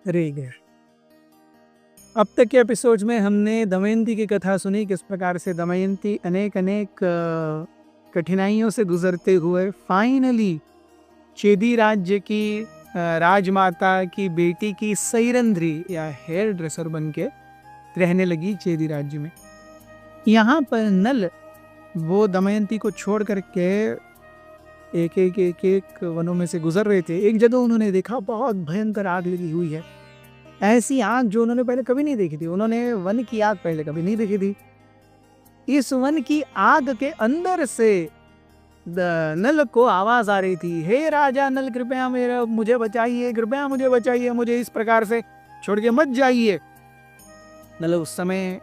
रह गया। अब तक के एपिसोड्स में हमने दमयंती की कथा सुनी, किस प्रकार से दमयंती अनेक अनेक कठिनाइयों से गुजरते हुए फाइनली चेदी राज्य की राजमाता की बेटी की सैरंध्री या हेयर ड्रेसर बन के रहने लगी चेदी राज्य में। यहाँ पर नल वो दमयंती को छोड़ करके एक वनों में से गुजर रहे थे। एक जगह उन्होंने देखा बहुत भयंकर आग लगी हुई है, ऐसी आग जो उन्होंने पहले कभी नहीं देखी थी। उन्होंने वन की आग पहले कभी नहीं देखी थी। इस वन की आग के अंदर से नल को आवाज आ रही थी, हे राजा नल कृपया मुझे बचाइए, कृपया मुझे बचाइए, मुझे इस प्रकार से छोड़ के मत जाइए। नल उस समय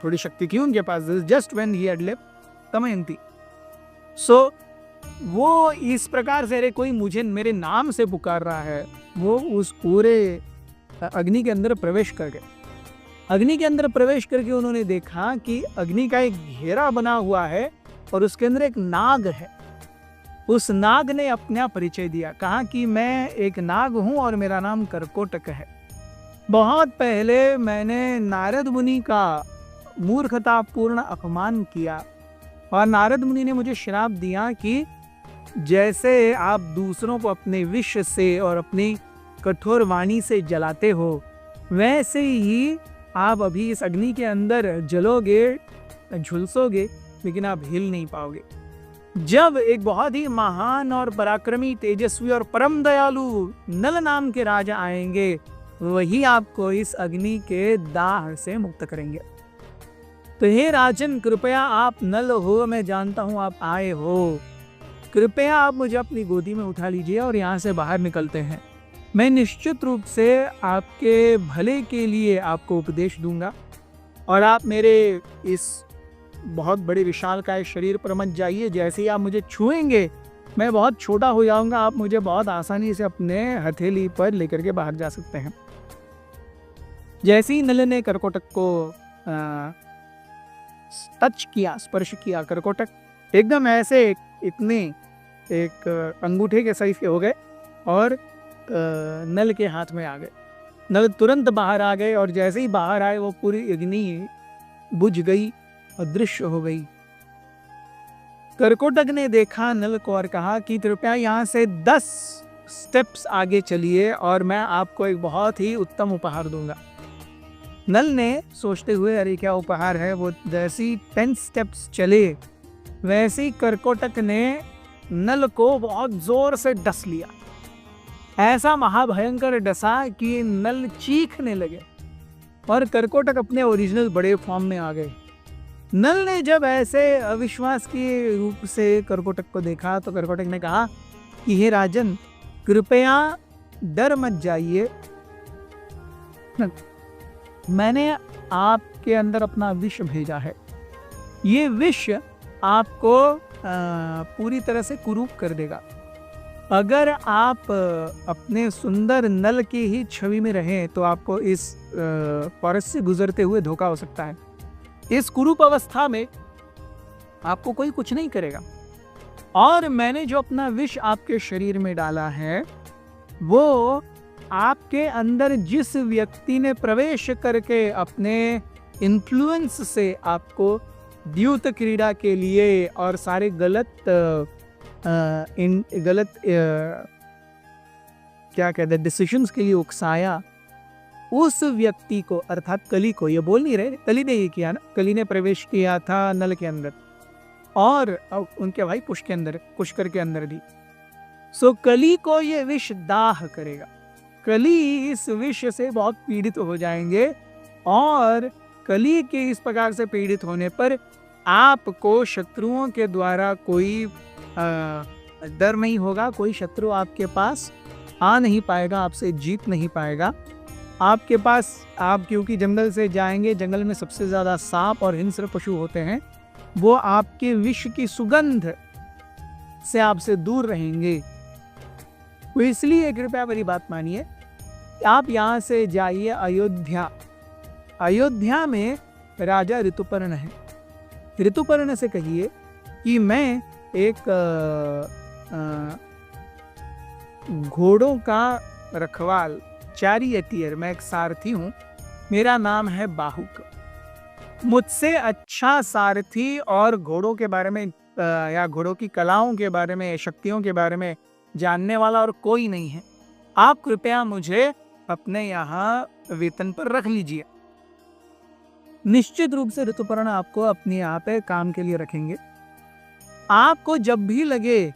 थोड़ी शक्ति थी उनके पास, just when he had left Damayanti. So वो इस प्रकार से, अरे कोई मुझे मेरे नाम से पुकार रहा है, वो उस पूरे अग्नि के अंदर प्रवेश कर गए। अग्नि के अंदर प्रवेश करके उन्होंने देखा कि अग्नि का एक घेरा बना हुआ है और उसके अंदर एक नाग है। उस नाग ने अपना परिचय दिया, कहा कि मैं एक नाग हूं और मेरा नाम कर्कोटक है। बहुत पहले मैंने नारद मुनि का मूर्खतापूर्ण अपमान किया और नारद मुनि ने मुझे श्राप दिया कि जैसे आप दूसरों को अपने विष से और अपनी कठोर वाणी से जलाते हो, वैसे ही आप अभी इस अग्नि के अंदर जलोगे, झुलसोगे, लेकिन आप हिल नहीं पाओगे। जब एक बहुत ही महान और पराक्रमी, तेजस्वी और परम दयालु नल नाम के राजा आएंगे, वही आपको इस अग्नि के दाह से मुक्त करेंगे। तो हे राजन, कृपया आप नल हो, मैं जानता हूं आप आए हो, कृपया आप मुझे अपनी गोदी में उठा लीजिए और यहाँ से बाहर निकलते हैं। मैं निश्चित रूप से आपके भले के लिए आपको उपदेश दूंगा और आप मेरे इस बहुत बड़े विशालकाय शरीर पर मत जाइए। जैसे ही आप मुझे छुएंगे मैं बहुत छोटा हो जाऊंगा, आप मुझे बहुत आसानी से अपने हथेली पर लेकर के बाहर जा सकते हैं। जैसे ही नल ने कर्कोटक को टच किया, स्पर्श किया, कर्कोटक एकदम ऐसे इतने एक अंगूठे के साइज के हो गए और नल के हाथ में आ गए। नल तुरंत बाहर आ गए और जैसे ही बाहर आए वो पूरी अग्नि बुझ गई, अदृश्य हो गई। कर्कोटक ने देखा नल को और कहा कि कृपया यहाँ से 10 स्टेप्स आगे चलिए और मैं आपको एक बहुत ही उत्तम उपहार दूंगा। नल ने सोचते हुए, अरे क्या उपहार है, वो जैसे ही 10 स्टेप्स चले वैसे ही कर्कोटक ने नल को बहुत जोर से डस लिया। ऐसा महाभयंकर डसा कि नल चीखने लगे और कर्कोटक अपने ओरिजिनल बड़े फॉर्म में आ गए। नल ने जब ऐसे अविश्वास के रूप से कर्कोटक को देखा तो कर्कोटक ने कहा कि हे राजन, कृपया डर मत जाइए, मैंने आपके अंदर अपना विष भेजा है। ये विष आपको पूरी तरह से कुरूप कर देगा। अगर आप अपने सुंदर नल की ही छवि में रहें तो आपको इस फॉरेस्ट से गुजरते हुए धोखा हो सकता है। इस कुरूप अवस्था में आपको कोई कुछ नहीं करेगा। और मैंने जो अपना विष आपके शरीर में डाला है वो आपके अंदर जिस व्यक्ति ने प्रवेश करके अपने इन्फ्लुएंस से आपको द्यूत क्रीड़ा के लिए और सारे गलत क्या कहते हैं डिसीजंस के लिए उकसाया, उस व्यक्ति को अर्थात कली को, ये बोल नहीं रहे, कली ने ये किया ना, कली ने प्रवेश किया था नल के अंदर और उनके भाई पुष्कर के अंदर भी। सो कली को ये विष दाह करेगा। कली इस विष से बहुत पीड़ित हो जाएंगे और कली के इस प्रकार से पीड़ित होने पर आपको शत्रुओं के द्वारा कोई डर नहीं होगा, कोई शत्रु आपके पास आ नहीं पाएगा, आपसे जीत नहीं पाएगा। आपके पास, आप क्योंकि जंगल से जाएंगे, जंगल में सबसे ज़्यादा सांप और हिंस्र पशु होते हैं, वो आपके विष की सुगंध से आपसे दूर रहेंगे। तो इसलिए कृपया मेरी बात मानिए, आप यहाँ से जाइए अयोध्या। अयोध्या में राजा ऋतुपर्ण है। ऋतुपर्ण से कहिए कि मैं एक घोड़ों का रखवाल चैरियटियर, मैं एक सारथी हूँ, मेरा नाम है बाहुक। मुझसे अच्छा सारथी और घोड़ों के बारे में या घोड़ों की कलाओं के बारे में, शक्तियों के बारे में जानने वाला और कोई नहीं है। आप कृपया मुझे अपने यहाँ वेतन पर रख लीजिए। निश्चित रूप से ऋतुपर्ण आपको अपने यहाँ पे काम के लिए रखेंगे। आपको जब भी लगे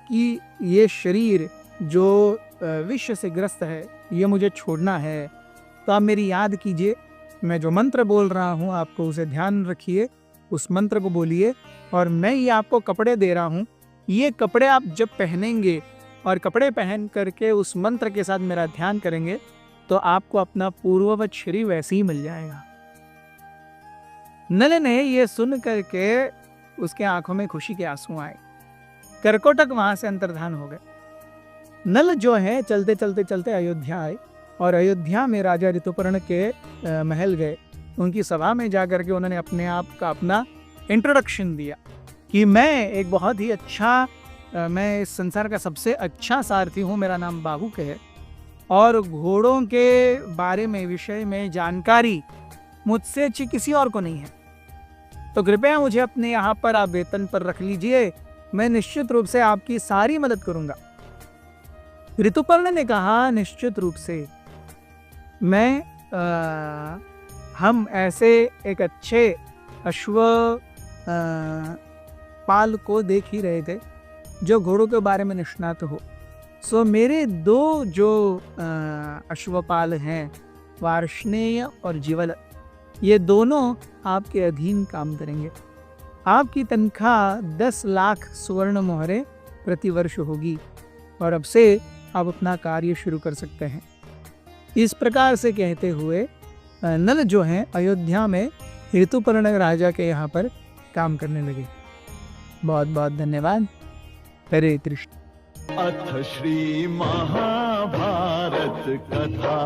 कि ये शरीर जो विष से ग्रस्त है, ये मुझे छोड़ना है, तो आप मेरी याद कीजिए। मैं जो मंत्र बोल रहा हूँ आपको उसे ध्यान रखिए, उस मंत्र को बोलिए, और मैं ये आपको कपड़े दे रहा हूँ। ये कपड़े आप जब पहनेंगे और कपड़े पहन करके उस मंत्र के साथ मेरा ध्यान करेंगे, तो आपको अपना पूर्ववत शरीर वैसे ही मिल जाएगा। नल ने ये सुन करके उसके आंखों में खुशी के आंसू आए। कर्कोटक वहां से अंतर्धान हो गए। नल जो है चलते चलते चलते अयोध्या आए और अयोध्या में राजा ऋतुपर्ण के महल गए। उनकी सभा में जाकर के उन्होंने अपने आप का अपना इंट्रोडक्शन दिया कि मैं एक बहुत ही अच्छा, मैं इस संसार का सबसे अच्छा सारथी हूँ, मेरा नाम बाहुक है, और घोड़ों के बारे में, विषय में जानकारी मुझसे अच्छी किसी और को नहीं है। तो कृपया मुझे अपने यहाँ पर आप वेतन पर रख लीजिए, मैं निश्चित रूप से आपकी सारी मदद करूंगा। ऋतुपर्ण ने कहा, निश्चित रूप से हम ऐसे एक अच्छे अश्व पाल को देख ही रहे थे जो घोड़ों के बारे में निष्णात हो। सो मेरे दो जो अश्वपाल हैं, वार्ष्णेय और जीवल, ये दोनों आपके अधीन काम करेंगे। आपकी तनख्वाह 10 लाख स्वर्ण मोहरे प्रतिवर्ष होगी और अब से आप अपना कार्य शुरू कर सकते हैं। इस प्रकार से कहते हुए नल जो हैं अयोध्या में ऋतुपर्ण राजा के यहाँ पर काम करने लगे। बहुत बहुत धन्यवाद। हरे कृष्ण। अथ श्री महाभारत कथा।